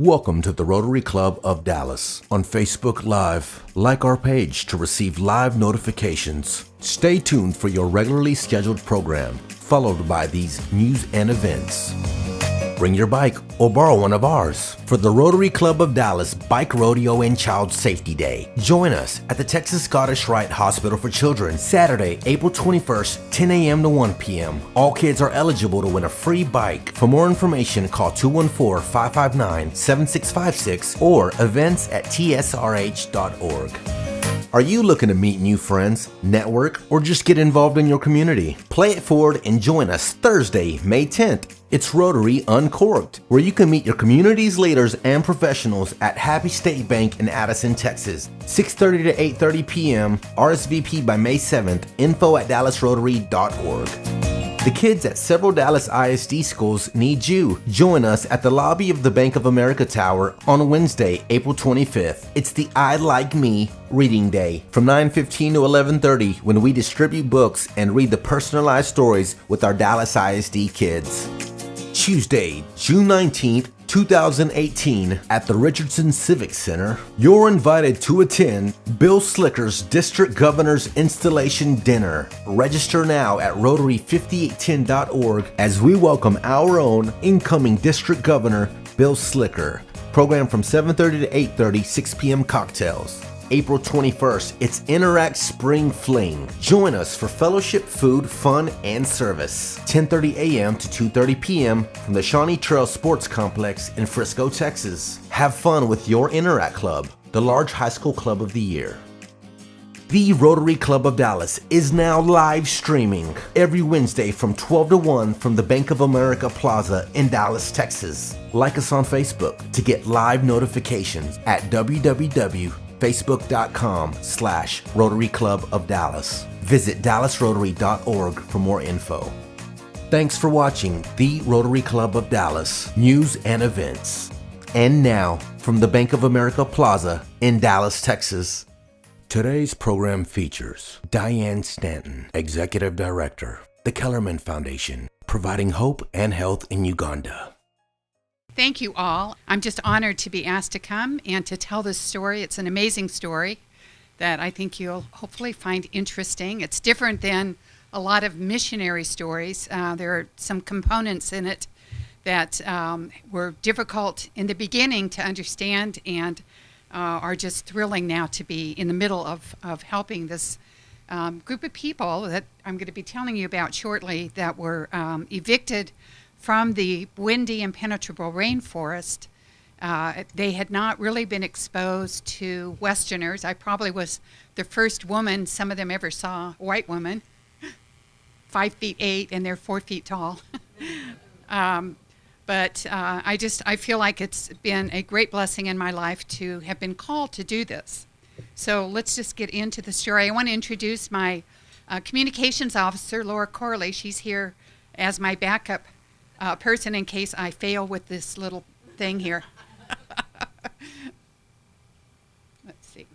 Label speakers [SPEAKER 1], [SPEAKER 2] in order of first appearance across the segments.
[SPEAKER 1] Welcome to the Rotary Club of Dallas on Facebook Live. Like our page to receive live notifications. Stay tuned for your regularly scheduled program, followed by these news and events. Bring your bike or borrow one of ours for the Rotary Club of Dallas Bike Rodeo and Child Safety Day. Join us at the Texas Scottish Rite Hospital for Children, Saturday, April 21st, 10 a.m. to 1 p.m. All kids are eligible to win a free bike. For more information, call 214-559-7656 or events@tsrh.org. Are you looking to meet new friends, network, or just get involved in your community? Play it forward and join us Thursday, May 10th. It's Rotary Uncorked, where you can meet your community's leaders and professionals at Happy State Bank in Addison, Texas. 6:30 to 8:30 p.m. RSVP by May 7th. info@dallasrotary.org. The kids at several Dallas ISD schools need you. Join us at the lobby of the Bank of America Tower on Wednesday, April 25th. It's the I Like Me Reading Day from 9:15 to 11:30 when we distribute books and read the personalized stories with our Dallas ISD kids. Tuesday, June 19th, 2018 at the Richardson Civic Center, you're invited to attend Bill Slicker's District Governor's Installation Dinner. Register now at Rotary5810.org as we welcome our own incoming District Governor, Bill Slicker. Program from 7:30 to 8:30, 6 p.m. cocktails. April 21st, it's Interact Spring Fling. Join us for fellowship, food, fun, and service. 10:30 a.m. to 2:30 p.m. from the Shawnee Trail Sports Complex in Frisco, Texas. Have fun with your Interact Club, the large high school club of the year. The Rotary Club of Dallas is now live streaming every Wednesday from 12 to 1 from the Bank of America Plaza in Dallas, Texas. Like us on Facebook to get live notifications at www.facebook.com/Rotary Club of Dallas. Visit dallasrotary.org for more info. Thanks for watching the Rotary Club of Dallas News and Events. And now, from the Bank of America Plaza in Dallas, Texas. Today's program features Diane Stanton, Executive Director, the Kellermann Foundation, providing hope and health in Uganda.
[SPEAKER 2] Thank you all. I'm just honored to be asked to come and to tell this story. It's an amazing story that I think you'll hopefully find interesting. It's different than a lot of missionary stories. There are some components in it that were difficult in the beginning to understand and are just thrilling now to be in the middle of helping this group of people that I'm going to be telling you about shortly that were evicted from the Bwindi impenetrable rainforest. They had not really been exposed to Westerners. I probably was the first woman some of them ever saw, white woman, 5'8", and they're 4 feet tall. But I feel like it's been a great blessing in my life to have been called to do this. So let's just get into the story. I want to introduce my communications officer, Laura Corley. She's here as my backup person in case I fail with this little thing here. Let's see.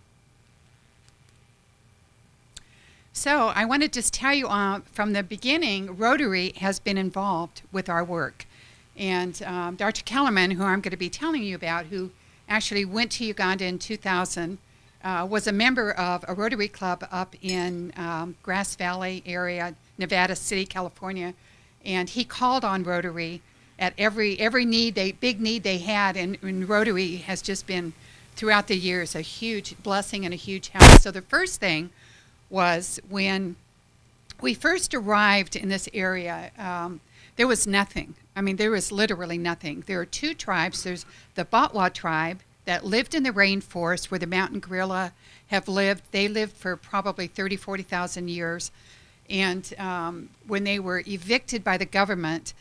[SPEAKER 2] So I want to just tell you from the beginning, Rotary has been involved with our work. And Dr. Kellermann, who I'm going to be telling you about, who actually went to Uganda in 2000, was a member of a Rotary Club up in Grass Valley area, Nevada City, California. And he called on Rotary at every big need they had, and Rotary has just been, throughout the years, a huge blessing and a huge help. So the first thing was when we first arrived in this area, there was nothing. I mean, there was literally nothing. There are two tribes. There's the Batwa tribe that lived in the rainforest where the mountain gorilla have lived. They lived for probably 40,000 years. And when they were evicted by the government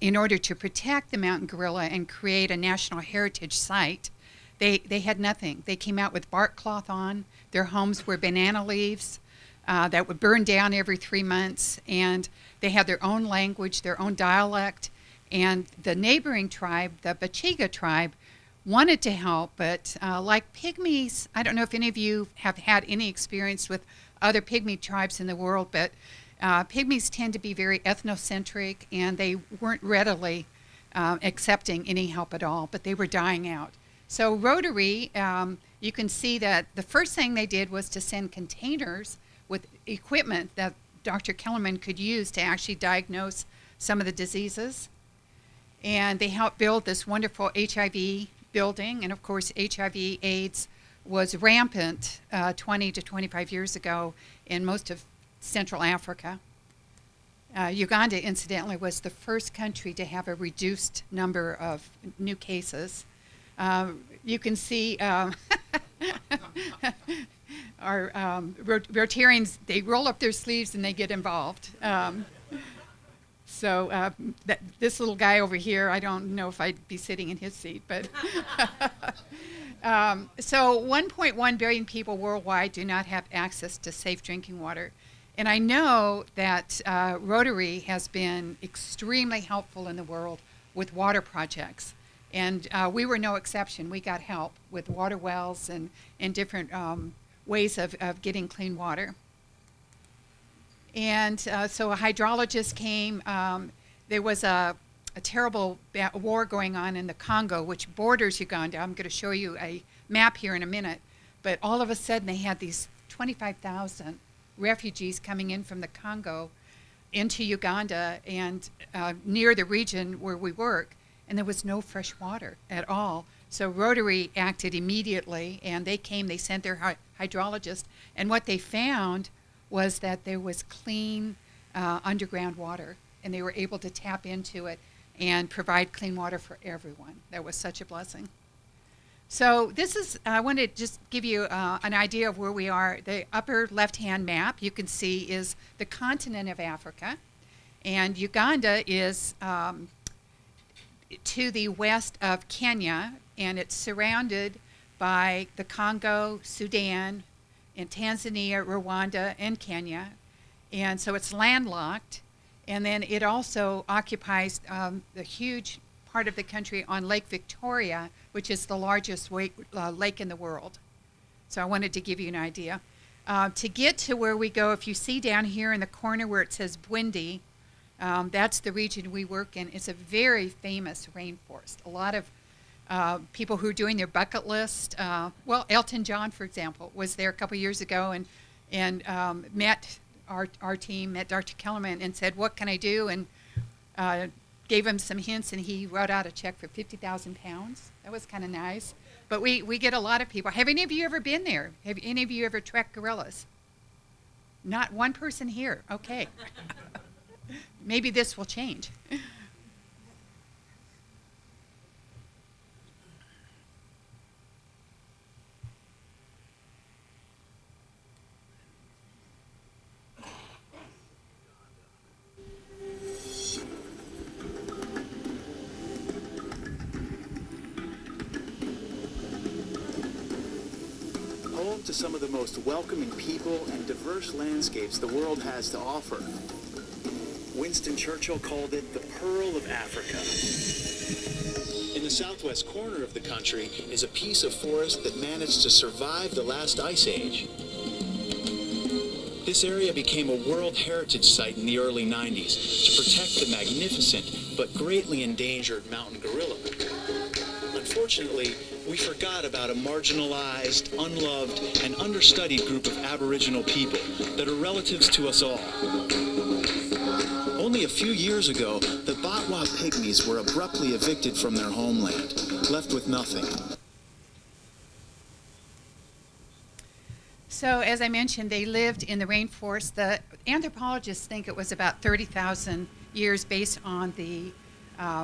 [SPEAKER 2] in order to protect the mountain gorilla and create a national heritage site, they had nothing. They came out with bark cloth on. Their homes were banana leaves that would burn down every 3 months. And they had their own language, their own dialect. And the neighboring tribe, the Bachiga tribe, wanted to help, but like pygmies, I don't know if any of you have had any experience with other pygmy tribes in the world, but pygmies tend to be very ethnocentric, and they weren't readily accepting any help at all, but they were dying out. So Rotary, you can see that the first thing they did was to send containers with equipment that Dr. Kellermann could use to actually diagnose some of the diseases. And they helped build this wonderful HIV building. And of course, HIV/AIDS was rampant 20 to 25 years ago in most of Central Africa. Uganda, incidentally, was the first country to have a reduced number of new cases. You can see our Rotarians, they roll up their sleeves and they get involved. So this little guy over here, I don't know if I'd be sitting in his seat, but so 1.1 billion people worldwide do not have access to safe drinking water. And I know that Rotary has been extremely helpful in the world with water projects. And we were no exception. We got help with water wells and different ways of getting clean water. And so a hydrologist came. There was a terrible war going on in the Congo, which borders Uganda. I'm going to show you a map here in a minute. But all of a sudden, they had these 25,000 refugees coming in from the Congo into Uganda and near the region where we work. And there was no fresh water at all. So Rotary acted immediately, and they came, they sent their hydrologist, and what they found was that there was clean underground water, and they were able to tap into it and provide clean water for everyone. That was such a blessing. So this is, I want to just give you an idea of where we are. The upper left-hand map you can see is the continent of Africa, and Uganda is to the west of Kenya, and it's surrounded by the Congo, Sudan, and Tanzania, Rwanda, and Kenya. And so it's landlocked. And then it also occupies the huge part of the country on Lake Victoria, which is the largest lake in the world. So I wanted to give you an idea. To get to where we go, if you see down here in the corner where it says Bwindi, that's the region we work in. It's a very famous rainforest. A lot of people who are doing their bucket list. Well, Elton John, for example, was there a couple years ago and met our team, met Dr. Kellermann, and said, "What can I do?" And gave him some hints, and he wrote out a check for 50,000 pounds. That was kind of nice. But we get a lot of people. Have any of you ever been there? Have any of you ever trekked gorillas? Not one person here. Okay. Maybe this will change.
[SPEAKER 3] Home to some of the most welcoming people and diverse landscapes the world has to offer. Winston Churchill called it the Pearl of Africa. In the southwest corner of the country is a piece of forest that managed to survive the last ice age. This area became a World Heritage Site in the early 90s to protect the magnificent but greatly endangered mountain gorilla. Unfortunately, we forgot about a marginalized, unloved, and understudied group of Aboriginal people that are relatives to us all. Only a few years ago, the Batwa pygmies were abruptly evicted from their homeland, left with nothing.
[SPEAKER 2] So, as I mentioned, they lived in the rainforest. The anthropologists think it was about 30,000 years based on the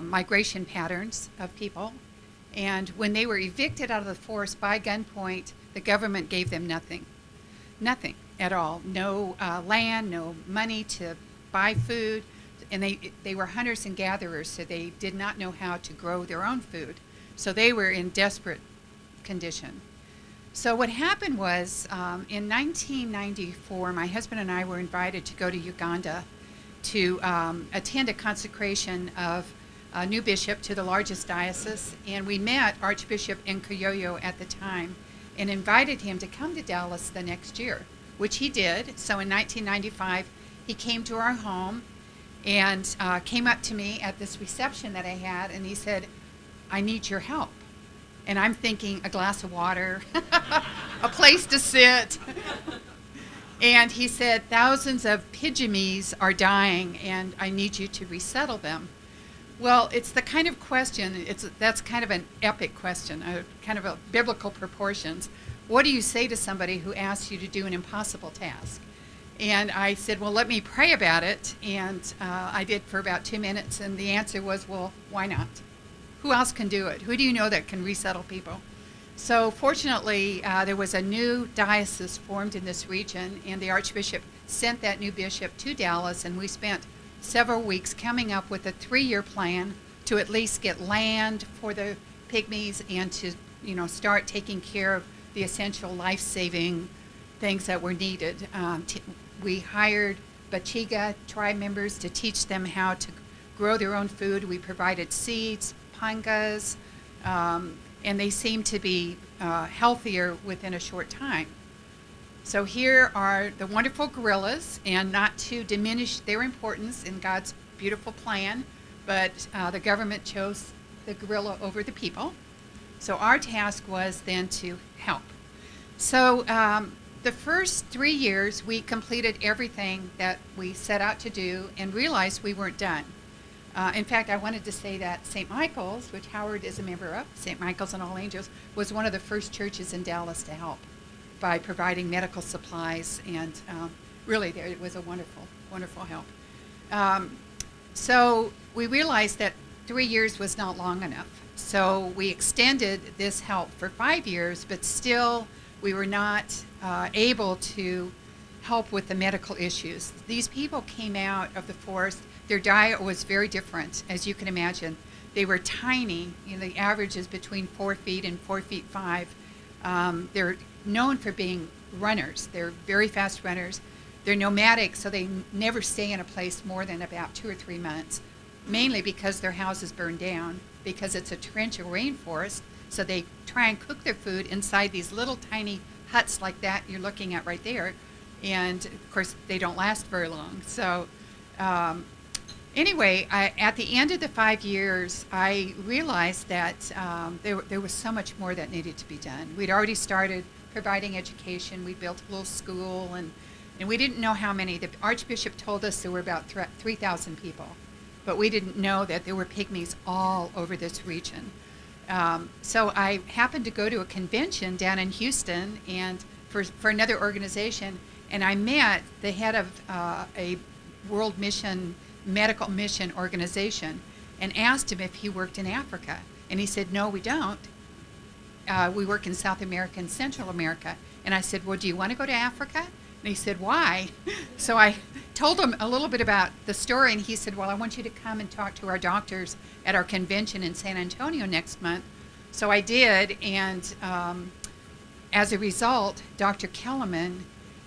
[SPEAKER 2] migration patterns of people. And when they were evicted out of the forest by gunpoint, the government gave them nothing. Nothing at all. No land, no money to buy food. And they were hunters and gatherers, so they did not know how to grow their own food. So they were in desperate condition. So what happened was, in 1994, my husband and I were invited to go to Uganda to attend a consecration of a new bishop to the largest diocese, and we met Archbishop Nkoyoyo at the time and invited him to come to Dallas the next year, which he did. So in 1995, he came to our home, and came up to me at this reception that I had, and he said, "I need your help." And I'm thinking a glass of water, a place to sit. And he said, "Thousands of pygmies are dying, and I need you to resettle them." Well, it's the kind of question, that's kind of an epic question, kind of a biblical proportions. What do you say to somebody who asks you to do an impossible task? And I said, well, let me pray about it. And I did for about 2 minutes, and the answer was, well, why not? Who else can do it? Who do you know that can resettle people? So fortunately, there was a new diocese formed in this region, and the Archbishop sent that new bishop to Dallas, and we spent several weeks coming up with a 3-year plan to at least get land for the pygmies and to, start taking care of the essential life-saving things that were needed. We hired Bachiga tribe members to teach them how to grow their own food. We provided seeds, pangas, and they seemed to be healthier within a short time. So here are the wonderful gorillas, and not to diminish their importance in God's beautiful plan, but the government chose the gorilla over the people. So our task was then to help. So the first 3 years, we completed everything that we set out to do and realized we weren't done. In fact, I wanted to say that St. Michael's, which Howard is a member of, St. Michael's and All Angels, was one of the first churches in Dallas to help by providing medical supplies, and really it was a wonderful, wonderful help. So we realized that 3 years was not long enough. So we extended this help for 5 years, but still we were not able to help with the medical issues. These people came out of the forest. Their diet was very different, as you can imagine. They were tiny. The average is between 4 feet and 4 feet 5. They're known for being runners. They're very fast runners. They're nomadic, so they never stay in a place more than about 2 or 3 months, mainly because their houses burn down, because it's a torrential rainforest, so they try and cook their food inside these little tiny huts like that you're looking at right there, and of course they don't last very long. So anyway, at the end of the 5 years, I realized that there was so much more that needed to be done. We'd already started providing education. We built a little school, and we didn't know how many. The Archbishop told us there were about 3,000 people, but we didn't know that there were pygmies all over this region. So I happened to go to a convention down in Houston and for another organization, and I met the head of a World Mission, medical mission organization, and asked him if he worked in Africa. And he said, no, we don't. We work in South America and Central America. And I said, well, do you want to go to Africa? And he said, why? So I told him a little bit about the story, and he said, well, I want you to come and talk to our doctors at our convention in San Antonio next month. So I did, and as a result, Dr. Kellermann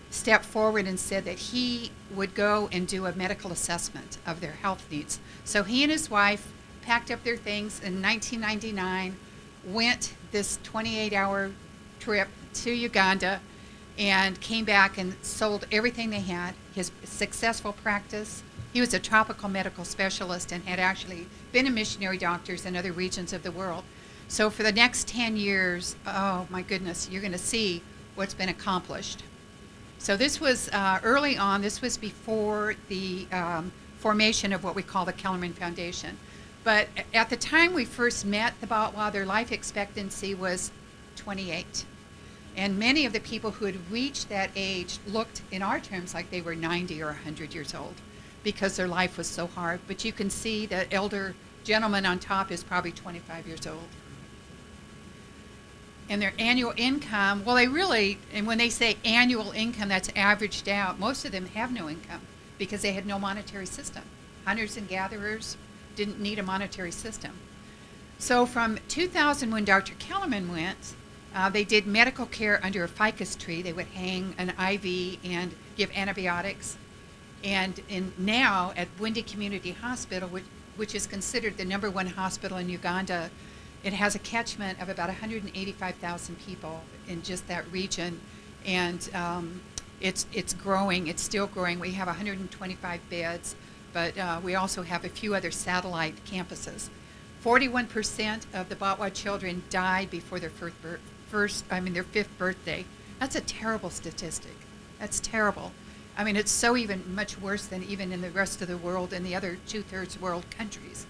[SPEAKER 2] stepped forward and said that he would go and do a medical assessment of their health needs. So he and his wife packed up their things in 1999, went this 28-hour trip to Uganda, and came back and sold everything they had, his successful practice. He was a tropical medical specialist and had actually been a missionary doctor in other regions of the world. So for the next 10 years, oh my goodness, you're going to see what's been accomplished. So this was early on. This was before the formation of what we call the Kellermann Foundation. But at the time we first met the Batwa, their life expectancy was 28. And many of the people who had reached that age looked, in our terms, like they were 90 or 100 years old because their life was so hard. But you can see the elder gentleman on top is probably 25 years old. And their annual income, well, they really, and when they say annual income, that's averaged out. Most of them have no income because they had no monetary system. Hunters and gatherers didn't need a monetary system. So from 2000, when Dr. Kellermann went, they did medical care under a ficus tree. They would hang an IV and give antibiotics. And now at Bwindi Community Hospital, which is considered the #1 hospital in Uganda, it has a catchment of about 185,000 people in just that region. And it's growing. It's still growing. We have 125 beds, but we also have a few other satellite campuses. 41% of the Batwa children died before their their fifth birthday. That's a terrible statistic. That's terrible. I mean, it's so even much worse than even in the rest of the world and the other 2/3 world countries.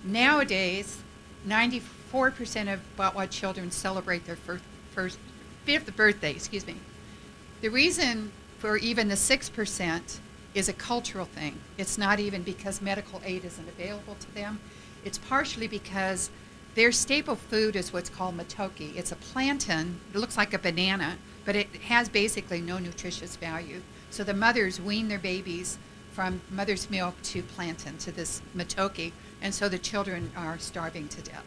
[SPEAKER 2] Nowadays, 94% of Batwa children celebrate their fifth birthday. The reason for even the 6% is a cultural thing. It's not even because medical aid isn't available to them. It's partially because their staple food is what's called matoke. It's a plantain. It looks like a banana, but it has basically no nutritious value. So the mothers wean their babies from mother's milk to plantain, to this matoke, and so the children are starving to death.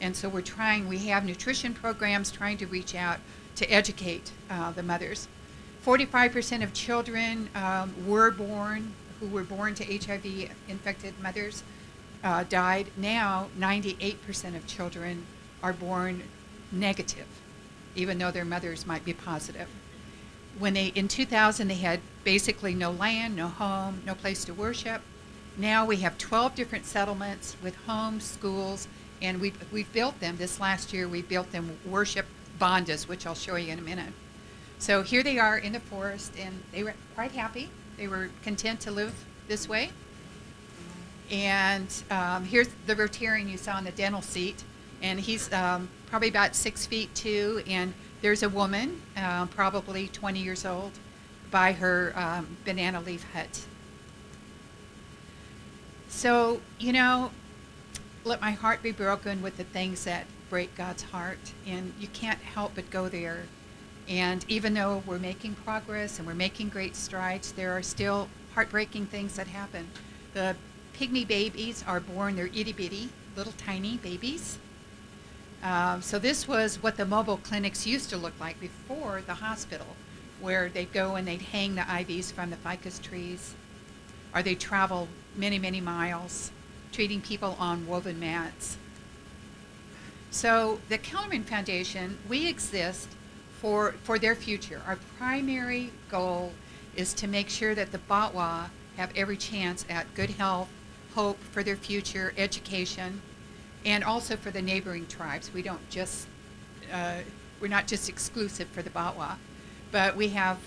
[SPEAKER 2] And so we have nutrition programs trying to reach out to educate the mothers. 45% of children who were born to HIV-infected mothers died. Now, 98% of children are born negative, even though their mothers might be positive. In 2000, they had basically no land, no home, no place to worship. Now we have 12 different settlements with homes, schools, and we've built them. This last year, we built them worship bandas, which I'll show you in a minute. So here they are in the forest, and they were quite happy. They were content to live this way. And here's the Rotarian you saw in the dental seat, and he's probably about 6 feet 2, and there's a woman, probably 20 years old, by her banana leaf hut. So, let my heart be broken with the things that break God's heart, and you can't help but go there. And even though we're making progress and we're making great strides, there are still heartbreaking things that happen. The pygmy babies are born, they're itty-bitty, little tiny babies. So this was what the mobile clinics used to look like before the hospital, where they'd go and they'd hang the IVs from the ficus trees, or they'd travel many, many miles, treating people on woven mats. So the Kellermann Foundation, we exist for their future. Our primary goal is to make sure that the Batwa have every chance at good health, hope for their future, education, and also for the neighboring tribes. We're not just exclusive for the Batwa, but we have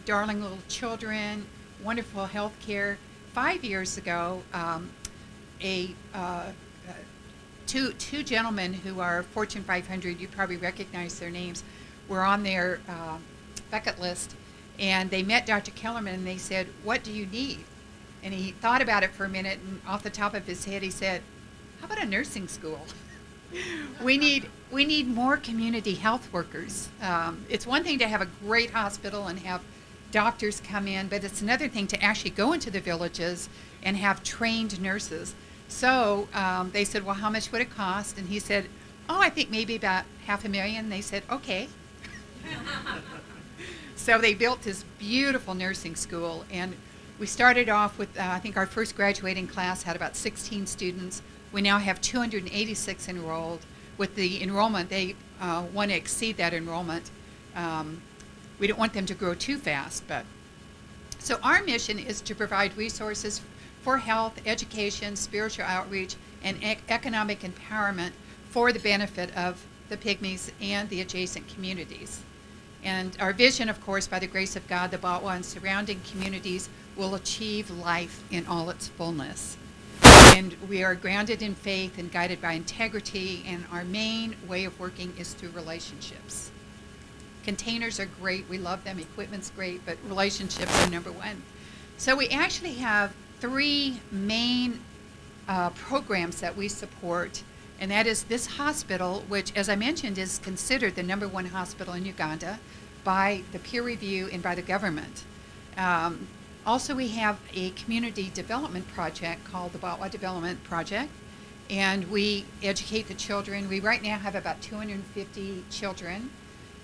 [SPEAKER 2] darling little children, wonderful health care. 5 years ago, two gentlemen who are Fortune 500, you probably recognize their names, were on their bucket list, and they met Dr. Kellermann and they said, "What do you need?" And he thought about it for a minute, and off the top of his head he said, "How about a nursing school?" we need more community health workers. It's one thing to have a great hospital and have doctors come in, but it's another thing to actually go into the villages and have trained nurses. So they said, "Well, how much would it cost?" And he said, "Oh, I think maybe about $500,000. They said, "Okay." So they built this beautiful nursing school, and we started off with, I think our first graduating class had about 16 students. We now have 286 enrolled. With the enrollment, they want to exceed that enrollment. We don't want them to grow too fast, but so our mission is to provide resources for health, education, spiritual outreach, and economic empowerment for the benefit of the Pygmies and the adjacent communities. And our vision, of course, by the grace of God, the Batwa and surrounding communities will achieve life in all its fullness. And we are grounded in faith and guided by integrity, and our main way of working is through relationships. Containers are great, we love them, equipment's great, but relationships are number one. So we actually have 3 main programs that we support, and that is this hospital, which, as I mentioned, is considered the #1 hospital in Uganda by the peer review and by the government. Also, we have a community development project called the Batwa Development Project, and we educate the children. We right now have about 250 children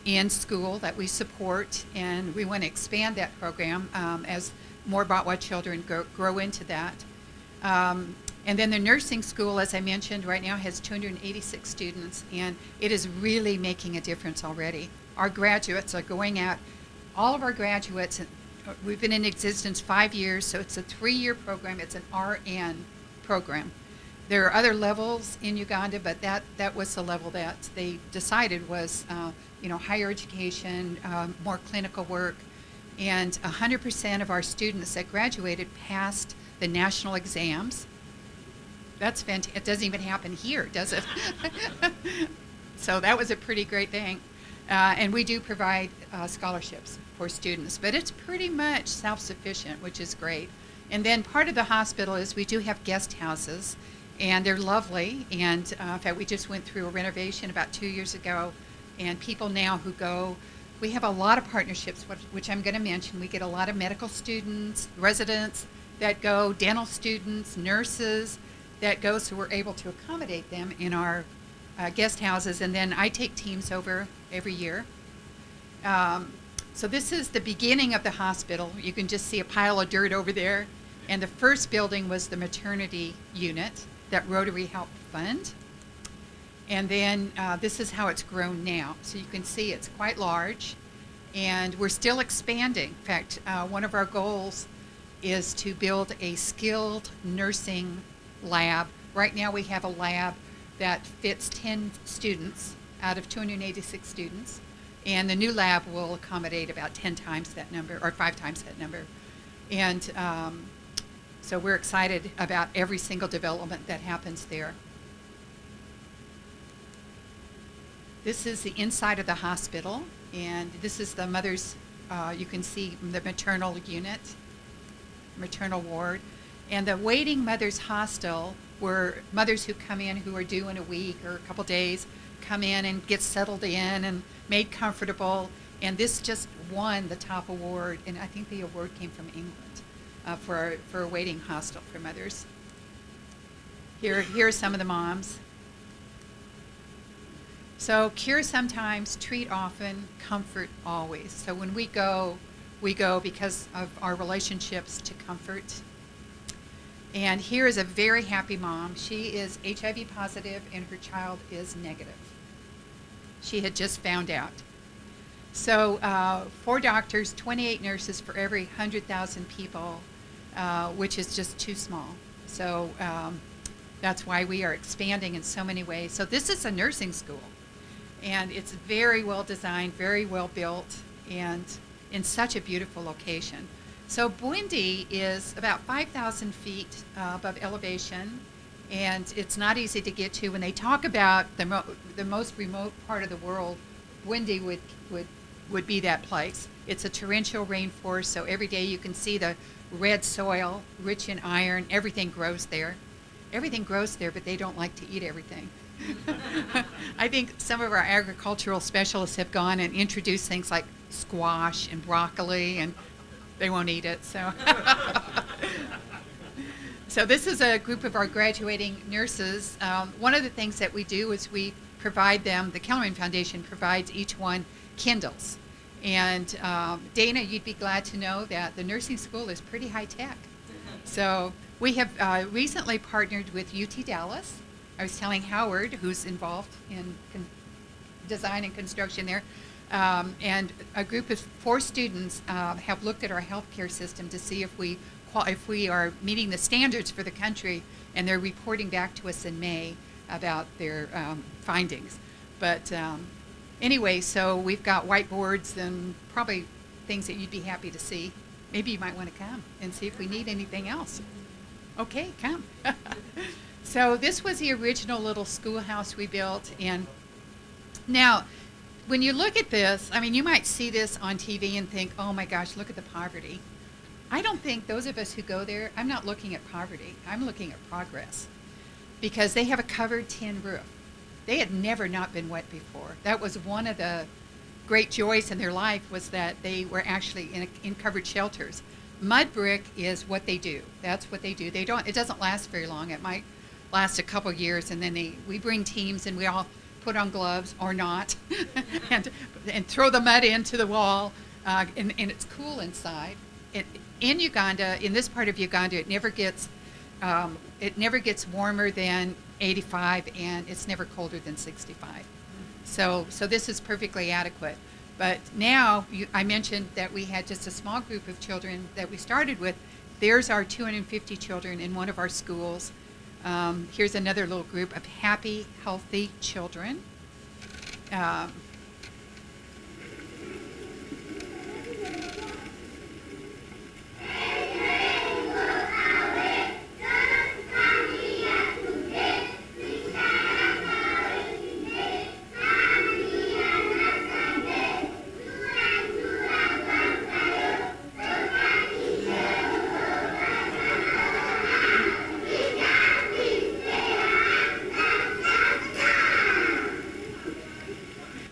[SPEAKER 2] in school that we support, and we want to expand that program as more Batwa children grow into that. And then the nursing school, as I mentioned, right now has 286 students, and it is really making a difference already. Our graduates are going out. All of our graduates we've been in existence 5 years, so it's a 3-year program. It's an RN program. There are other levels in Uganda, but that was the level that they decided was, higher education, more clinical work, and 100% of our students that graduated passed the national exams. That's fantastic. It doesn't even happen here, does it? So that was a pretty great thing. And we do provide scholarships for students, but it's pretty much self-sufficient, which is great. And then part of the hospital is we do have guest houses, and they're lovely. And in fact, we just went through a renovation about 2 years ago, and people now who go, we have a lot of partnerships, which I'm going to mention. We get a lot of medical students, residents that go, dental students, nurses that go, so we're able to accommodate them in our guest houses. And then I take teams over every year. So this is the beginning of the hospital. You can just see a pile of dirt over there. And the first building was the maternity unit that Rotary helped fund. And then this is how it's grown now. So you can see it's quite large, and we're still expanding. In fact, one of our goals is to build a skilled nursing lab. Right now we have a lab that fits 10 students out of 286 students, and the new lab will accommodate about 10 times that number, or 5 times that number. And so we're excited about every single development that happens there. This is the inside of the hospital, and this is the mother's, you can see the maternal unit, maternal ward. And the waiting mother's hostel, where mothers who come in who are due in a week or a couple days come in and get settled in and made comfortable. And this just won the top award, and I think the award came from England for a waiting hostel for mothers. Here are some of the moms. So cure sometimes, treat often, comfort always. So when we go because of our relationships to comfort. And here is a very happy mom. She is HIV positive and her child is negative. She had just found out. So 4 doctors, 28 nurses for every 100,000 people, which is just too small. So that's why we are expanding in so many ways. So this is a nursing school. And it's very well designed, very well built, and in such a beautiful location. So Bwindi is about 5,000 feet above elevation, and it's not easy to get to. When they talk about the most remote part of the world, Bwindi would be that place. It's a torrential rainforest, so every day you can see the red soil, rich in iron. Everything grows there. Everything grows there, but they don't like to eat everything. I think some of our agricultural specialists have gone and introduced things like squash and broccoli, and they won't eat it. So this is a group of our graduating nurses. One of the things that we do is we provide them, the Kellermann Foundation provides each one Kindles. And Dana, you'd be glad to know that the nursing school is pretty high tech. So we have recently partnered with UT Dallas. I was telling Howard, who's involved in design and construction there, and a group of 4 students have looked at our healthcare system to see if we are meeting the standards for the country, and they're reporting back to us in May about their findings. But anyway, so we've got whiteboards and probably things that you'd be happy to see. Maybe you might want to come and see if we need anything else. Okay, come. So this was the original little schoolhouse we built. And now, when you look at this, I mean, you might see this on TV and think, oh my gosh, look at the poverty. I don't think those of us who go there, I'm not looking at poverty. I'm looking at progress. Because they have a covered tin roof. They had never not been wet before. That was one of the great joys in their life, was that they were actually in covered shelters. Mud brick is what they do. That's what they do. It doesn't last very long. It might last a couple years, and then we bring teams and we all put on gloves or not and throw the mud into the wall, and it's cool inside. In Uganda, in this part of Uganda, it never gets warmer than 85, and it's never colder than 65. So this is perfectly adequate. But now, I mentioned that we had just a small group of children that we started with. There's our 250 children in one of our schools. Here's another little group of happy, healthy children.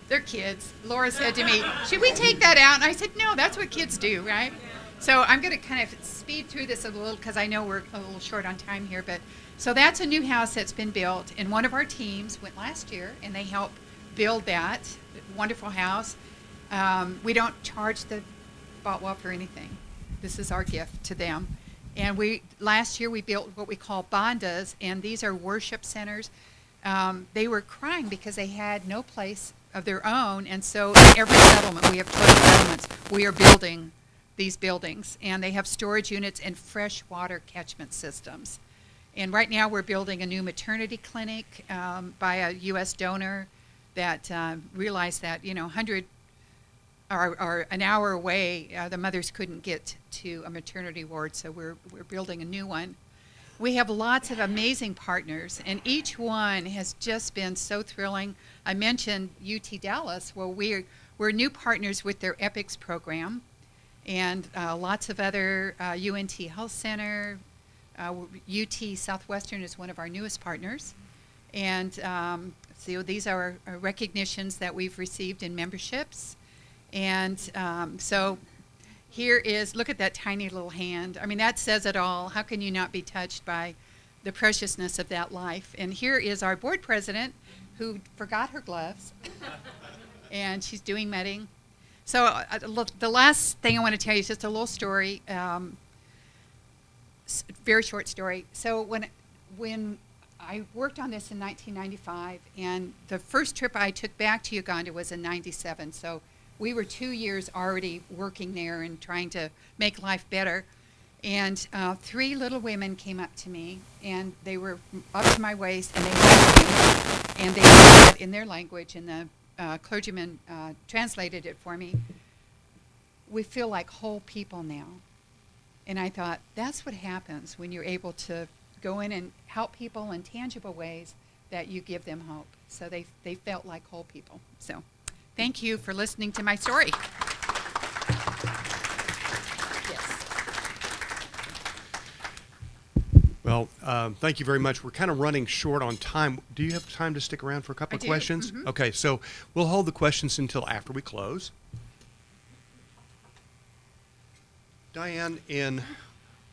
[SPEAKER 2] They're kids. Laura said to me, should we take that out? And I said, no, that's what kids do, right? So I'm going to kind of speed through this a little because I know we're a little short on time here. But so that's a new house that's been built. And one of our teams went last year, and they helped build that wonderful house. We don't charge the Batwa for anything. This is our gift to them. And last year we built what we call bandas, and these are worship centers. They were crying because they had no place of their own, and so in every settlement, we have 12 settlements, we are building these buildings, and they have storage units and fresh water catchment systems. And right now we're building a new maternity clinic by a U.S. donor that realized that, 100 or an hour away, the mothers couldn't get to a maternity ward, so we're building a new one. We have lots of amazing partners, and each one has just been so thrilling. I mentioned UT Dallas. Well, we're new partners with their EPICS program, and lots of other UNT Health Center. UT Southwestern is one of our newest partners. And so these are recognitions that we've received in memberships. And so here is, look at that tiny little hand. I mean, that says it all. How can you not be touched by the preciousness of that life? And here is our board president who forgot her gloves, and she's doing medding. So look, the last thing I want to tell you is just a little story, very short story. So when I worked on this in 1995, and the first trip I took back to Uganda was in 97. So we were 2 years already working there and trying to make life better. And 3 little women came up to me, and they were up to my waist, and they hugged me, and they said in their language, and the clergyman translated it for me, "We feel like whole people now." And I thought, that's what happens when you're able to go in and help people in tangible ways that you give them hope. So they felt like whole people. So thank you for listening to my story.
[SPEAKER 4] Well, thank you very much. We're kind of running short on time. Do you have time to stick around for a couple of questions? Mm-hmm. Okay, so we'll hold the questions until after we close. Diane, in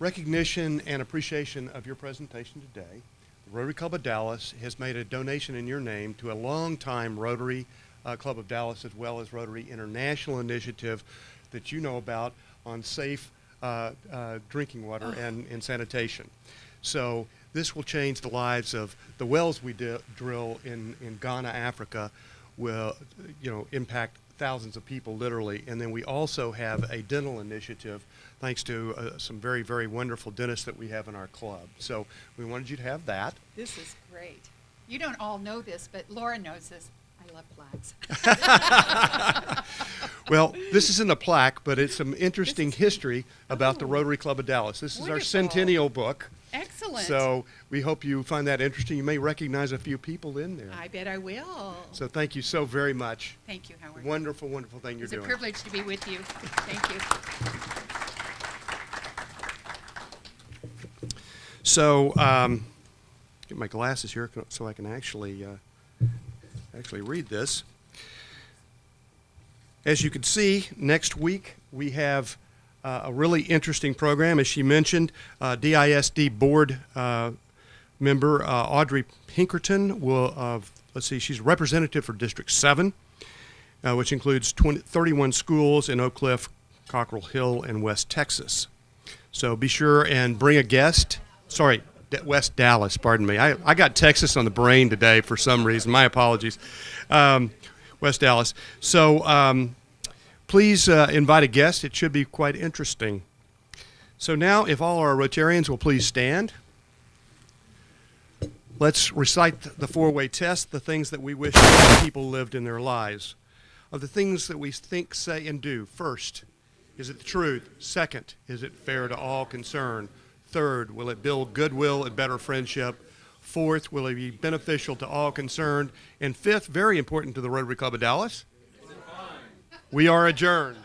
[SPEAKER 4] recognition and appreciation of your presentation today, the Rotary Club of Dallas has made a donation in your name to a longtime Rotary Club of Dallas as well as Rotary International initiative that you know about on safe drinking water and sanitation. So this will change the lives of the wells we drill in Ghana, Africa, will impact thousands of people literally. And then we also have a dental initiative thanks to some very, very wonderful dentists that we have in our club. So we wanted you to have that.
[SPEAKER 2] This is great. You don't all know this, but Laura knows this. I love plaques.
[SPEAKER 4] Well, this isn't a plaque, but it's some interesting history about the Rotary Club of Dallas. This is our centennial book.
[SPEAKER 2] Excellent.
[SPEAKER 4] So we hope you find that interesting. You may recognize a few people in there.
[SPEAKER 2] I bet I will.
[SPEAKER 4] So thank you so very much.
[SPEAKER 2] Thank you, Howard.
[SPEAKER 4] Wonderful, wonderful thing you're doing.
[SPEAKER 2] It's a privilege to be with you. Thank you.
[SPEAKER 4] So, get my glasses here so I can actually read this. As you can see, next week we have a really interesting program. As she mentioned, DISD board member Audrey Pinkerton will, she's a representative for District 7, which includes 31 schools in Oak Cliff, Cockrell Hill, and West Texas. So be sure and bring a guest. Sorry, West Dallas, pardon me. I got Texas on the brain today for some reason. My apologies. West Dallas. So Please invite a guest. It should be quite interesting. So now, if all our Rotarians will please stand. Let's recite the four-way test, the things that we wish people lived in their lives. Of the things that we think, say, and do. First, is it the truth? Second, is it fair to all concerned? Third, will it build goodwill and better friendship? Fourth, will it be beneficial to all concerned? And fifth, very important to the Rotary Club of Dallas, we are adjourned.